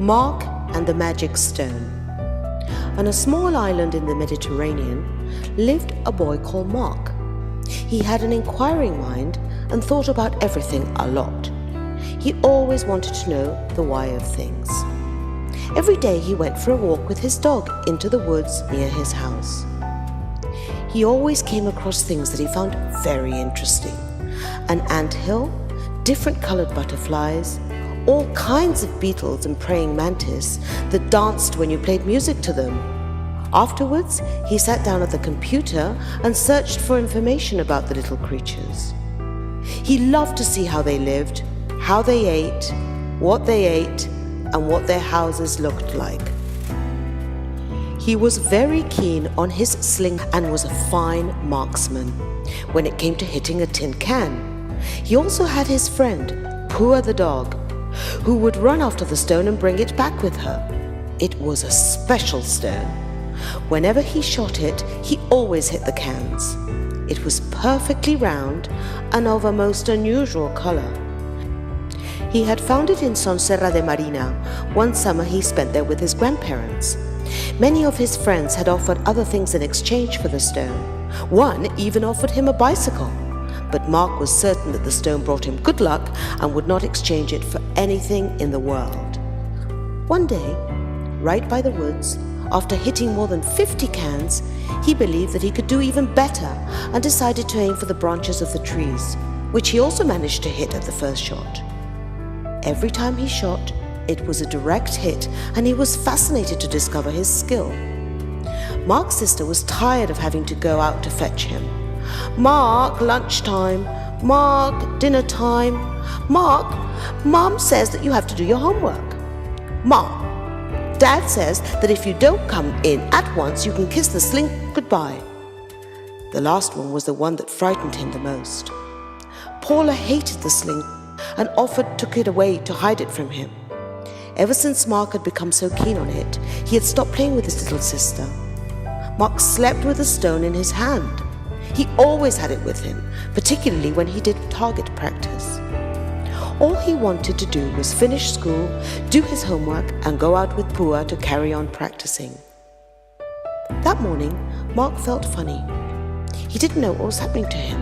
Marc and the Magic Stone. On a small island in the Mediterranean lived a boy called Marc. He had an inquiring mind and thought about everything a lot. He always wanted to know the why of things. Every day he went for a walk with his dog into the woods near his house. He always came across things that he found very interesting. An anthill, different colored butterflies, all kinds of beetles and praying mantis that danced when you played music to them. Afterwards, he sat down at the computer and searched for information about the little creatures. He loved to see how they lived, how they ate, and what their houses looked like. He was very keen on his sling and was a fine marksman when it came to hitting a tin can. He also had his friend, Pua the dog, who would run after the stone and bring it back with her. It was a special stone. Whenever he shot it, he always hit the cans. It was perfectly round and of a most unusual color. He had found it in Sonserra de Marina. One summer he spent there with his grandparents. Many of his friends had offered other things in exchange for the stone. One even offered him a bicycle. But Marc was certain that the stone brought him good luck and would not exchange it for anything in the world. One day, right by the woods, after hitting more than 50 cans, he believed that he could do even better and decided to aim for the branches of the trees, which he also managed to hit at the first shot. Every time he shot, it was a direct hit, and he was fascinated to discover his skill. Marc's sister was tired of having to go out to fetch him. "Marc, lunchtime. Marc, dinner time. Marc, Mom says that you have to do your homework. Marc, Dad says that if you don't come in at once, you can kiss the sling goodbye." The last one was the one that frightened him the most. Paula hated the sling and often took it away to hide it from him. Ever since Marc had become so keen on it, he had stopped playing with his little sister. Marc slept with a stone in his hand. He always had it with him, particularly when he did target practice. All he wanted to do was finish school, do his homework, and go out with Pua to carry on practicing. That morning, Marc felt funny. He didn't know what was happening to him.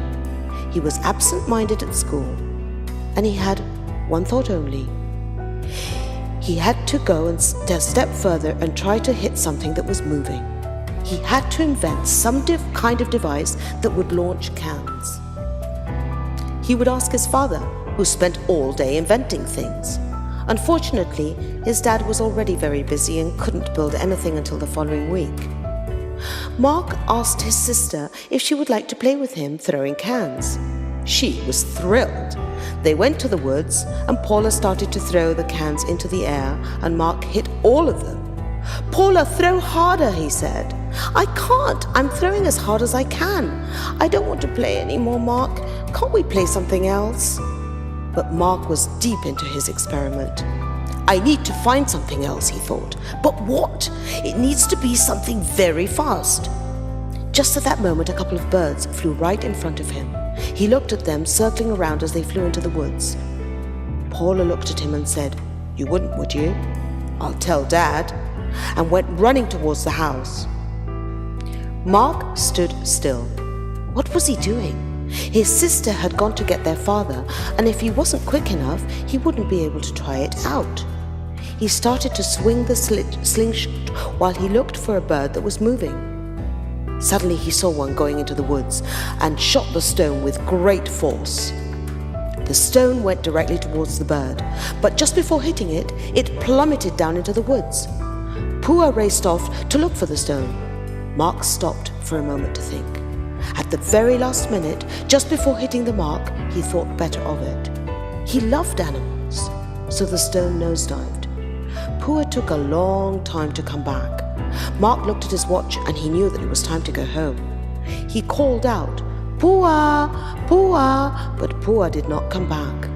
He was absent-minded at school, and he had one thought only. He had to go and step further and try to hit something that was moving. He had to invent some kind of device that would launch cans. He would ask his father, who spent all day inventing things. Unfortunately, his dad was already very busy and couldn't build anything until the following week. Marc asked his sister if she would like to play with him throwing cans. She was thrilled. They went to the woods, and Paula started to throw the cans into the air, and Marc hit all of them. "Paula, throw harder," he said. "I can't. I'm throwing as hard as I can. I don't want to play anymore, Marc. Can't we play something else?" But Marc was deep into his experiment. "I need to find something else," he thought. "But what? It needs to be something very fast." Just at that moment, a couple of birds flew right in front of him. He looked at them, circling around as they flew into the woods. Paula looked at him and said, "You wouldn't, would you? I'll tell Dad," and went running towards the house. Marc stood still. What was he doing? His sister had gone to get their father, and if he wasn't quick enough, he wouldn't be able to try it out. He started to swing the slingshot while he looked for a bird that was moving. Suddenly he saw one going into the woods and shot the stone with great force. The stone went directly towards the bird, but just before hitting it, it plummeted down into the woods. Pua raced off to look for the stone. Marc stopped for a moment to think. At the very last minute, just before hitting the mark, he thought better of it. He loved animals, so the stone nosedived. Pua took a long time to come back. Marc looked at his watch and he knew that it was time to go home. He called out, "Pua! Pua!" but Pua did not come back.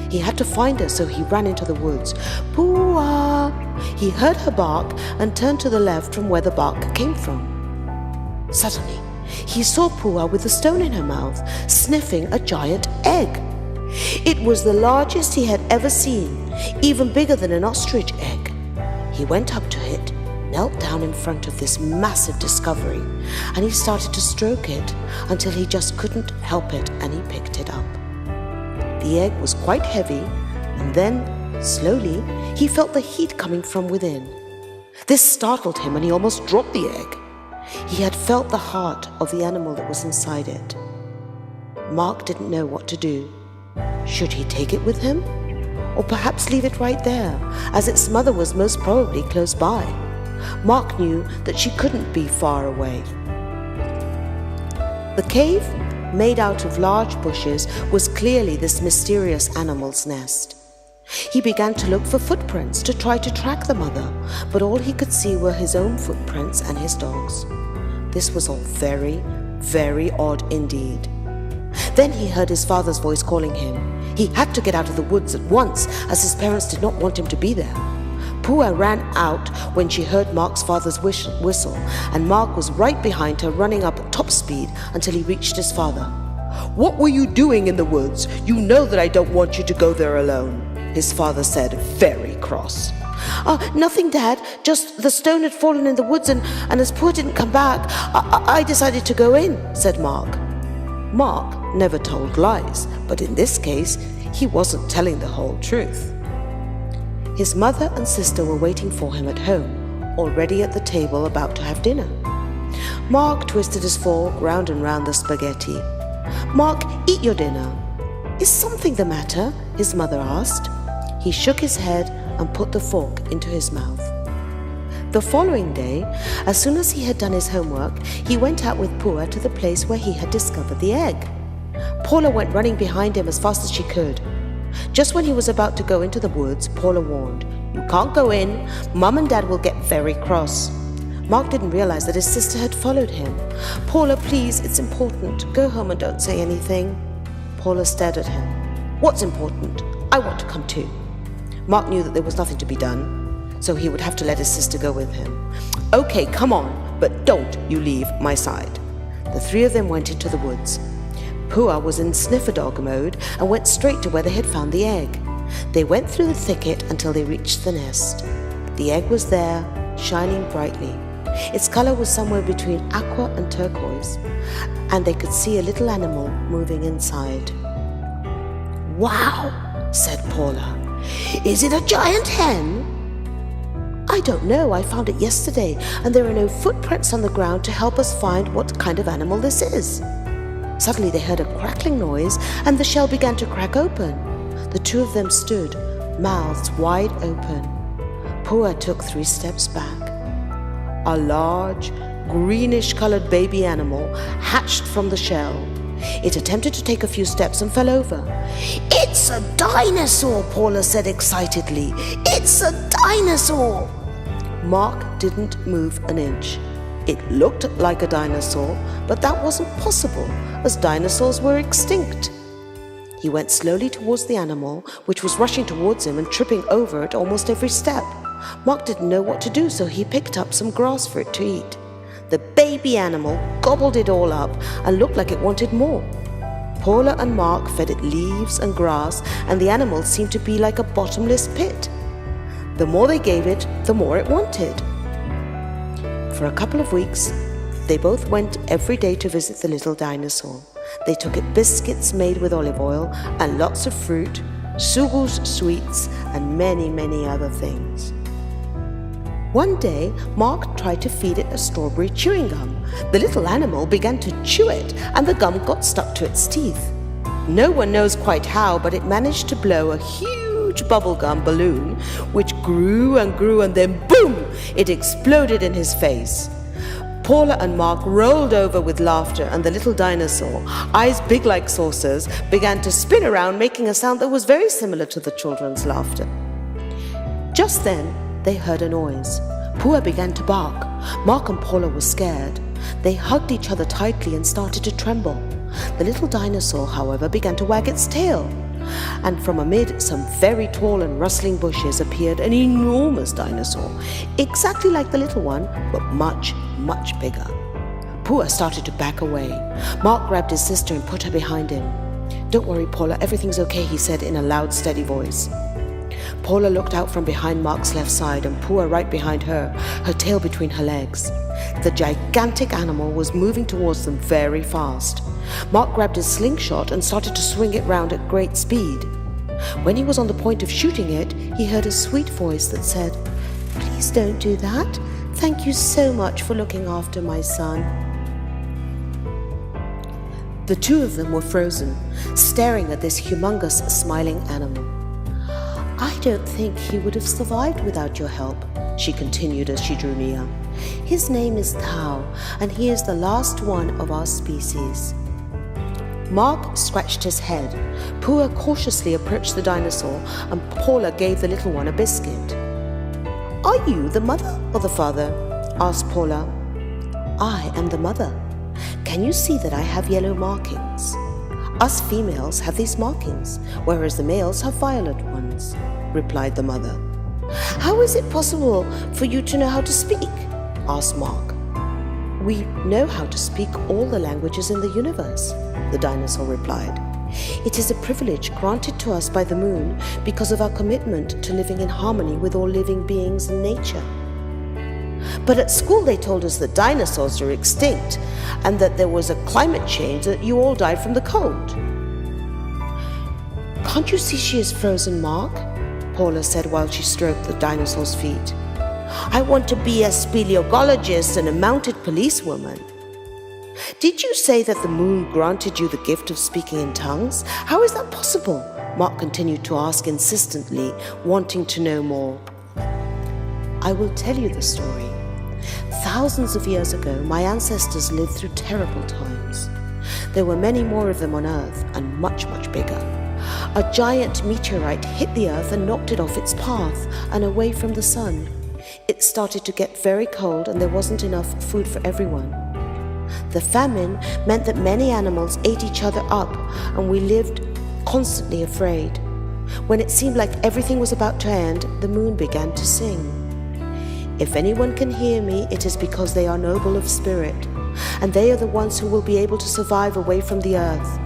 He had to find her, so he ran into the woods. "Pua!" He heard her bark and turned to the left from where the bark came from. Suddenly, he saw Pua with a stone in her mouth, sniffing a giant egg. It was the largest he had ever seen, even bigger than an ostrich egg. He went up to it, knelt down in front of this massive discovery, and he started to stroke it until he just couldn't help it, and he picked it up. The egg was quite heavy, and then, slowly, he felt the heat coming from within. This startled him, and he almost dropped the egg. He had felt the heart of the animal that was inside it. Marc didn't know what to do. Should he take it with him? Or perhaps leave it right there, as its mother was most probably close by. Marc knew that she couldn't be far away. The cave, made out of large bushes, was clearly this mysterious animal's nest. He began to look for footprints to try to track the mother, but all he could see were his own footprints and his dog's. This was all very, very odd indeed. Then he heard his father's voice calling him. He had to get out of the woods at once, as his parents did not want him to be there. Pua ran out when she heard Marc's father's whistle, and Marc was right behind her, running up at top speed until he reached his father. "What were you doing in the woods? You know that I don't want you to go there alone," his father said, very cross. Nothing, Dad. Just the stone had fallen in the woods, and as Pua didn't come back, I decided to go in," said Marc. Marc never told lies, but in this case, he wasn't telling the whole truth. His mother and sister were waiting for him at home, already at the table about to have dinner. Marc twisted his fork round and round the spaghetti. "Marc, eat your dinner." "Is something the matter?" his mother asked. He shook his head and put the fork into his mouth. The following day, as soon as he had done his homework, he went out with Pua to the place where he had discovered the egg. Paula went running behind him as fast as she could. Just when he was about to go into the woods, Paula warned, "You can't go in. Mum and Dad will get very cross." Marc didn't realize that his sister had followed him. "Paula, please, it's important. Go home and don't say anything." Paula stared at him. "What's important? I want to come too." Marc knew that there was nothing to be done, so he would have to let his sister go with him. "Okay, come on, but don't you leave my side." The three of them went into the woods. Pua was in sniffer dog mode and went straight to where they had found the egg. They went through the thicket until they reached the nest. The egg was there, shining brightly. Its color was somewhere between aqua and turquoise, and they could see a little animal moving inside. "Wow," said Paula. "Is it a giant hen?" "I don't know. I found it yesterday, and there are no footprints on the ground to help us find what kind of animal this is." Suddenly they heard a crackling noise, and the shell began to crack open. The two of them stood, mouths wide open. Pua took 3 steps back. A large, greenish-colored baby animal hatched from the shell. It attempted to take a few steps and fell over. "It's a dinosaur," Paula said excitedly. "It's a dinosaur." Marc didn't move an inch. It looked like a dinosaur, but that wasn't possible, as dinosaurs were extinct. He went slowly towards the animal, which was rushing towards him and tripping over at almost every step. Marc didn't know what to do, so he picked up some grass for it to eat. The baby animal gobbled it all up and looked like it wanted more. Paula and Marc fed it leaves and grass, and the animal seemed to be like a bottomless pit. The more they gave it, the more it wanted. For a couple of weeks, they both went every day to visit the little dinosaur. They took it biscuits made with olive oil and lots of fruit, sugus sweets, and many, many other things. One day, Marc tried to feed it a strawberry chewing gum. The little animal began to chew it, and the gum got stuck to its teeth. No one knows quite how, but it managed to blow a huge bubblegum balloon, which grew and grew, and then boom! It exploded in his face. Paula and Marc rolled over with laughter, and the little dinosaur, eyes big like saucers, began to spin around, making a sound that was very similar to the children's laughter. Just then, they heard a noise. Pua began to bark. Marc and Paula were scared. They hugged each other tightly and started to tremble. The little dinosaur, however, began to wag its tail. And from amid some very tall and rustling bushes appeared an enormous dinosaur, exactly like the little one, but much, much bigger. Pua started to back away. Marc grabbed his sister and put her behind him. "Don't worry, Paula, everything's okay," he said in a loud, steady voice. Paula looked out from behind Marc's left side and Pua right behind her, her tail between her legs. The gigantic animal was moving towards them very fast. Marc grabbed his slingshot and started to swing it round at great speed. When he was on the point of shooting it, he heard a sweet voice that said, "Please don't do that. Thank you so much for looking after my son." The two of them were frozen, staring at this humongous, smiling animal. "I don't think he would have survived without your help," she continued as she drew near. "His name is Tao, and he is the last one of our species." Marc scratched his head. Pua cautiously approached the dinosaur, and Paula gave the little one a biscuit. "Are you the mother or the father?" asked Paula. "I am the mother. Can you see that I have yellow markings? Us females have these markings, whereas the males have violet ones," replied the mother. "How is it possible for you to know how to speak?" asked Marc. "We know how to speak all the languages in the universe," the dinosaur replied. "It is a privilege granted to us by the moon because of our commitment to living in harmony with all living beings and nature." "But at school they told us that dinosaurs are extinct and that there was a climate change, that you all died from the cold." "Can't you see she is frozen, Marc?" Paula said while she stroked the dinosaur's feet. "I want to be a speleologist and a mounted policewoman." "Did you say that the moon granted you the gift of speaking in tongues? How is that possible?" Marc continued to ask insistently, wanting to know more. "I will tell you the story. Thousands of years ago, my ancestors lived through terrible times. There were many more of them on Earth, and much, much bigger. A giant meteorite hit the Earth and knocked it off its path and away from the sun. It started to get very cold, and there wasn't enough food for everyone. The famine meant that many animals ate each other up, and we lived constantly afraid. When it seemed like everything was about to end, the moon began to sing. If anyone can hear me, it is because they are noble of spirit, and they are the ones who will be able to survive away from the earth.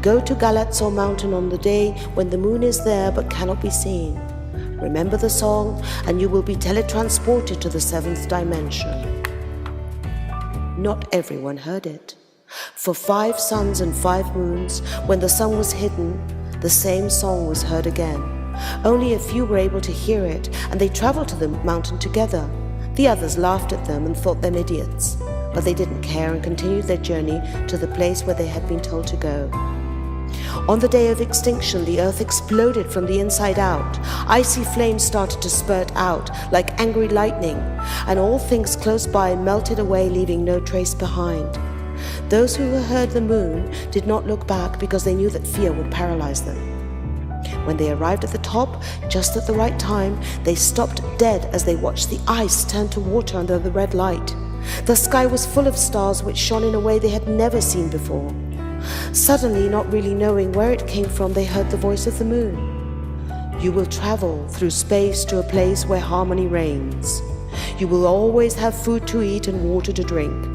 Go to Galazzo Mountain on the day when the moon is there but cannot be seen. Remember the song, and you will be teletransported to the 7th dimension." Not everyone heard it. For 5 suns and 5 moons, when the sun was hidden, the same song was heard again. Only a few were able to hear it, and they traveled to the mountain together. The others laughed at them and thought them idiots, but they didn't care and continued their journey to the place where they had been told to go. On the day of extinction, the earth exploded from the inside out. Icy flames started to spurt out like angry lightning, and all things close by melted away, leaving no trace behind. Those who heard the moon did not look back because they knew that fear would paralyze them. When they arrived at the top, just at the right time, they stopped dead as they watched the ice turn to water under the red light. The sky was full of stars which shone in a way they had never seen before. Suddenly, not really knowing where it came from, they heard the voice of the moon. "You will travel through space to a place where harmony reigns. You will always have food to eat and water to drink,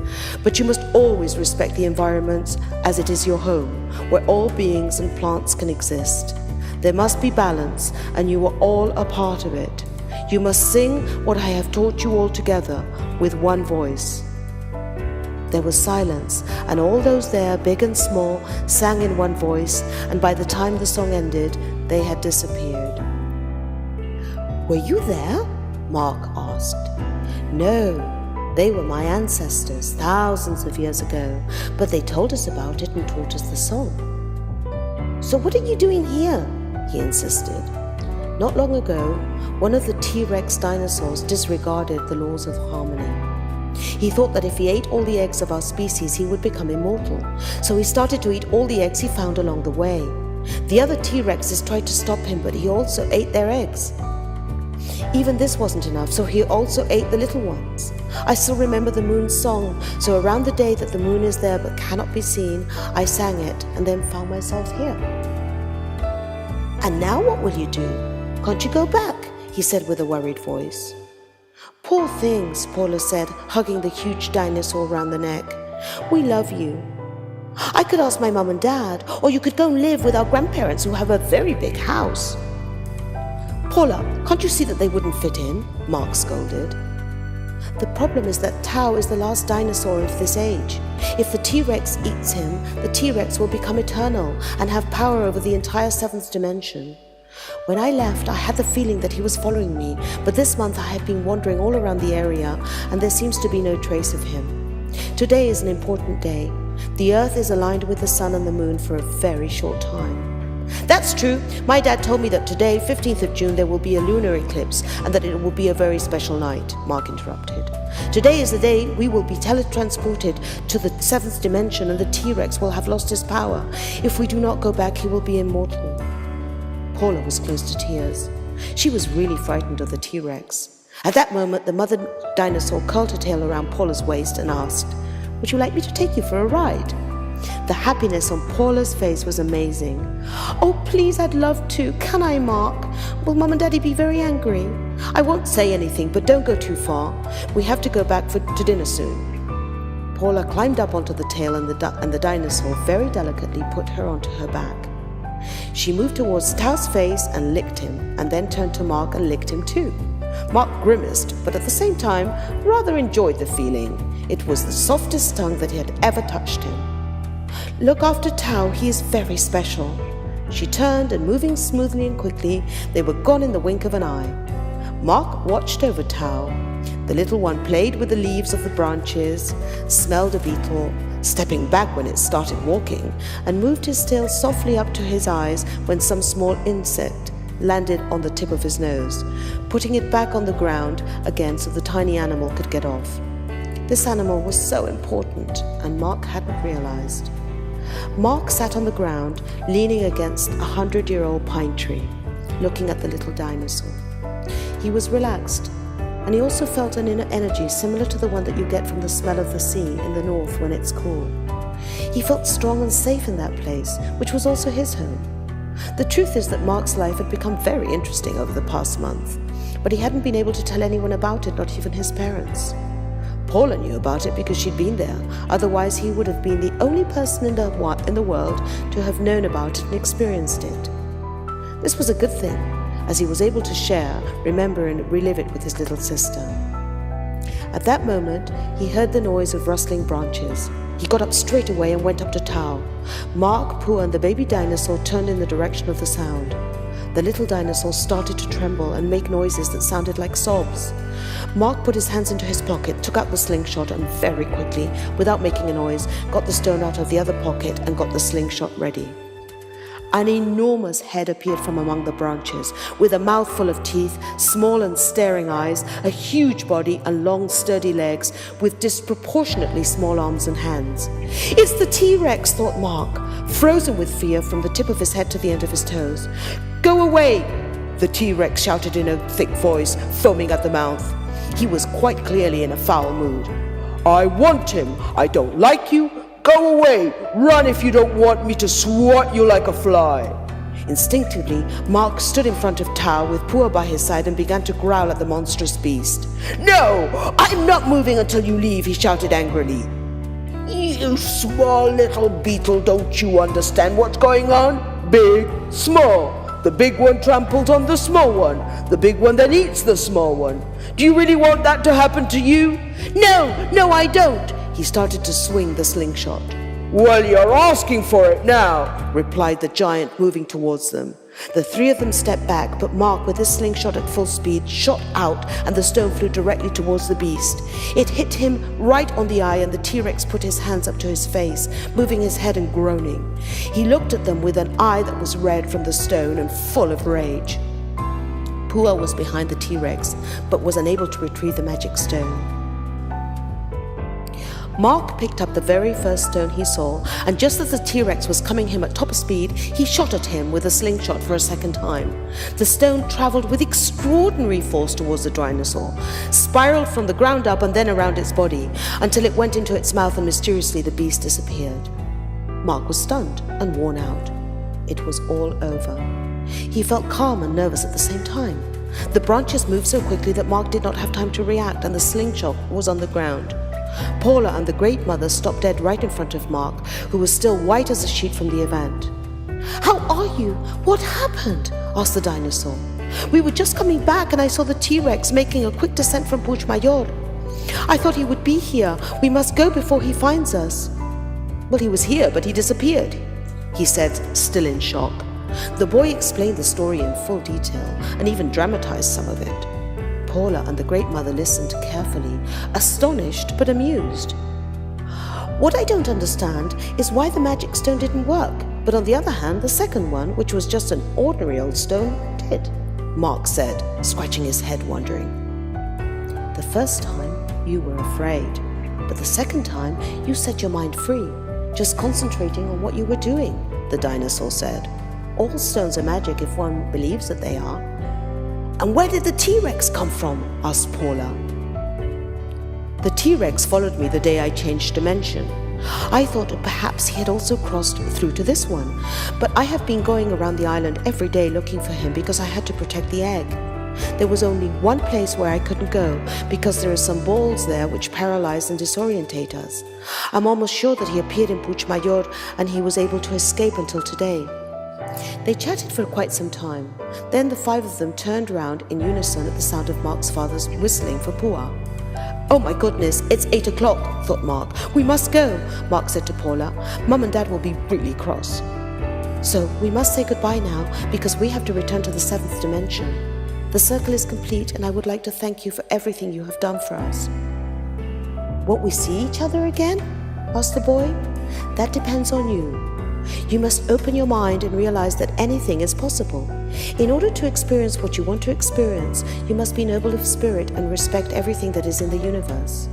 but you must always respect the environment as it is your home, where all beings and plants can exist. There must be balance, and you are all a part of it. You must sing what I have taught you all together with one voice." There was silence, and all those there, big and small, sang in one voice, and by the time the song ended, they had disappeared. "Were you there?" Marc asked. "No, they were my ancestors thousands of years ago, but they told us about it and taught us the song." "So what are you doing here?" he insisted. Not long ago, one of the T-Rex dinosaurs disregarded the laws of harmony. He thought that if he ate all the eggs of our species, he would become immortal. So he started to eat all the eggs he found along the way. The other T-Rexes tried to stop him, but he also ate their eggs. Even this wasn't enough, so he also ate the little ones. I still remember the moon's song, so around the day that the moon is there but cannot be seen, I sang it and then found myself here. "And now what will you do? Can't you go back?" he said with a worried voice. "Poor things," Paula said, hugging the huge dinosaur around the neck. "We love you. I could ask my mum and dad, or you could go and live with our grandparents who have a very big house." "Paula, can't you see that they wouldn't fit in?" Marc scolded. "The problem is that Tau is the last dinosaur of this age. If the T-Rex eats him, the T-Rex will become eternal and have power over the entire seventh dimension. When I left, I had the feeling that he was following me, but this month I have been wandering all around the area and there seems to be no trace of him. Today is an important day. The Earth is aligned with the Sun and the Moon for a very short time." "That's true. My dad told me that today, 15th of June, there will be a lunar eclipse and that it will be a very special night," Marc interrupted. "Today is the day we will be teletransported to the seventh dimension and the T-Rex will have lost his power. If we do not go back, he will be immortal." Paula was close to tears. She was really frightened of the T-Rex. At that moment, the mother dinosaur curled her tail around Paula's waist and asked, "Would you like me to take you for a ride?" The happiness on Paula's face was amazing. "Oh, please, I'd love to. Can I, Marc? Will Mum and Daddy be very angry?" "I won't say anything, but don't go too far. We have to go back to dinner soon." Paula climbed up onto the tail and the dinosaur very delicately put her onto her back. She moved towards Tau's face and licked him, and then turned to Marc and licked him too. Marc grimaced, but at the same time rather enjoyed the feeling. It was the softest tongue that had ever touched him. "Look after Tau, he is very special." She turned and moving smoothly and quickly, they were gone in the wink of an eye. Marc watched over Tau. The little one played with the leaves of the branches, smelled a beetle, stepping back when it started walking, and moved his tail softly up to his eyes when some small insect landed on the tip of his nose, putting it back on the ground again so the tiny animal could get off. This animal was so important, and Marc hadn't realized. Marc sat on the ground, leaning against a 100-year-old pine tree, looking at the little dinosaur. He was relaxed, and he also felt an inner energy similar to the one that you get from the smell of the sea in the north when it's cool. He felt strong and safe in that place, which was also his home. The truth is that Marc's life had become very interesting over the past month, but he hadn't been able to tell anyone about it, not even his parents. Paula knew about it because she'd been there, otherwise he would have been the only person in the world to have known about it and experienced it. This was a good thing, as he was able to share, remember and relive it with his little sister. At that moment, he heard the noise of rustling branches. He got up straight away and went up to Tau. Marc, Pooh and the baby dinosaur turned in the direction of the sound. The little dinosaur started to tremble and make noises that sounded like sobs. Marc put his hands into his pocket, took out the slingshot and very quickly, without making a noise, got the stone out of the other pocket and got the slingshot ready. An enormous head appeared from among the branches, with a mouth full of teeth, small and staring eyes, a huge body and long sturdy legs, with disproportionately small arms and hands. "It's the T-Rex," thought Marc, frozen with fear from the tip of his head to the end of his toes. "Go away!" the T-Rex shouted in a thick voice, foaming at the mouth. He was quite clearly in a foul mood. "I want him! I don't like you! Go away! Run if you don't want me to swat you like a fly!" Instinctively, Marc stood in front of Tau with Pua by his side and began to growl at the monstrous beast. "No! I'm not moving until you leave!" he shouted angrily. "You small little beetle, don't you understand what's going on? Big, small. The big one tramples on the small one. The big one then eats the small one. Do you really want that to happen to you?" No, I don't." He started to swing the slingshot. "Well, you're asking for it now," replied the giant, moving towards them. The three of them stepped back, but Marc, with his slingshot at full speed, shot out and the stone flew directly towards the beast. It hit him right on the eye and the T-Rex put his hands up to his face, moving his head and groaning. He looked at them with an eye that was red from the stone and full of rage. Pua was behind the T-Rex, but was unable to retrieve the magic stone. Marc picked up the very first stone he saw, and just as the T-Rex was coming him at top speed, he shot at him with a slingshot for a second time. The stone traveled with extraordinary force towards the dinosaur, spiraled from the ground up and then around its body, until it went into its mouth and mysteriously the beast disappeared. Marc was stunned and worn out. It was all over. He felt calm and nervous at the same time. The branches moved so quickly that Marc did not have time to react, and the slingshot was on the ground. Paula and the Great Mother stopped dead right in front of Marc, who was still white as a sheet from the event. "How are you? What happened?" asked the dinosaur. We were just coming back and I saw the T-Rex making a quick descent from Puigmayor. I thought he would be here. We must go before he finds us." "Well, he was here, but he disappeared," he said, still in shock. The boy explained the story in full detail and even dramatized some of it. Paula and the Great Mother listened carefully, astonished but amused. "What I don't understand is why the magic stone didn't work, but on the other hand, the second one, which was just an ordinary old stone, did," Marc said, scratching his head wondering. "The first time you were afraid, but the second time you set your mind free, just concentrating on what you were doing," the dinosaur said. "All stones are magic if one believes that they are." "And where did the T-Rex come from?" asked Paula. "The T-Rex followed me the day I changed dimension. I thought perhaps he had also crossed through to this one, but I have been going around the island every day looking for him because I had to protect the egg. There was only one place where I couldn't go because there are some balls there which paralyze and disorientate us. I'm almost sure that he appeared in Puigmayor and he was able to escape until today." They chatted for quite some time. Then the five of them turned around in unison at the sound of Marc's father's whistling for Pua. "Oh my goodness, it's 8 o'clock, thought Marc. "We must go," Marc said to Paula. "Mum and Dad will be really cross." "So we must say goodbye now because we have to return to the 7th dimension. The circle is complete and I would like to thank you for everything you have done for us." "Won't we see each other again?" asked the boy. "That depends on you. You must open your mind and realize that anything is possible. In order to experience what you want to experience, you must be noble of spirit and respect everything that is in the universe."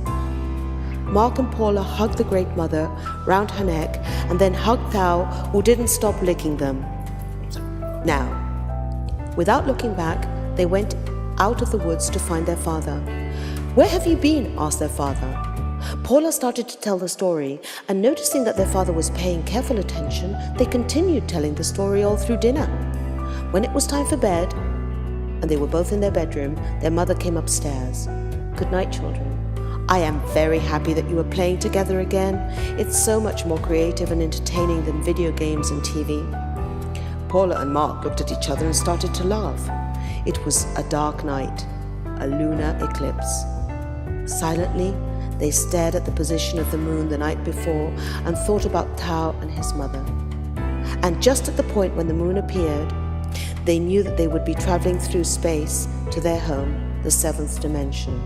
Marc and Paula hugged the Great Mother round her neck and then hugged Thao, who didn't stop licking them. Now, without looking back, they went out of the woods to find their father. "Where have you been?" asked their father. Paula started to tell the story, and noticing that their father was paying careful attention, they continued telling the story all through dinner. When it was time for bed, and they were both in their bedroom, their mother came upstairs. "Good night, children. I am very happy that you are playing together again. It's so much more creative and entertaining than video games and TV." Paula and Marc looked at each other and started to laugh. It was a dark night, a lunar eclipse. Silently, they stared at the position of the moon the night before and thought about Tao and his mother. And just at the point when the moon appeared, they knew that they would be traveling through space to their home, the 7th dimension.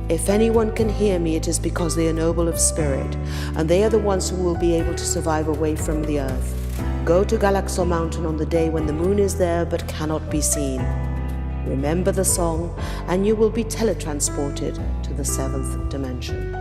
"If anyone can hear me, it is because they are noble of spirit, and they are the ones who will be able to survive away from the earth. Go to Galaxo Mountain on the day when the moon is there but cannot be seen. Remember the song, and you will be teletransported to the 7th dimension."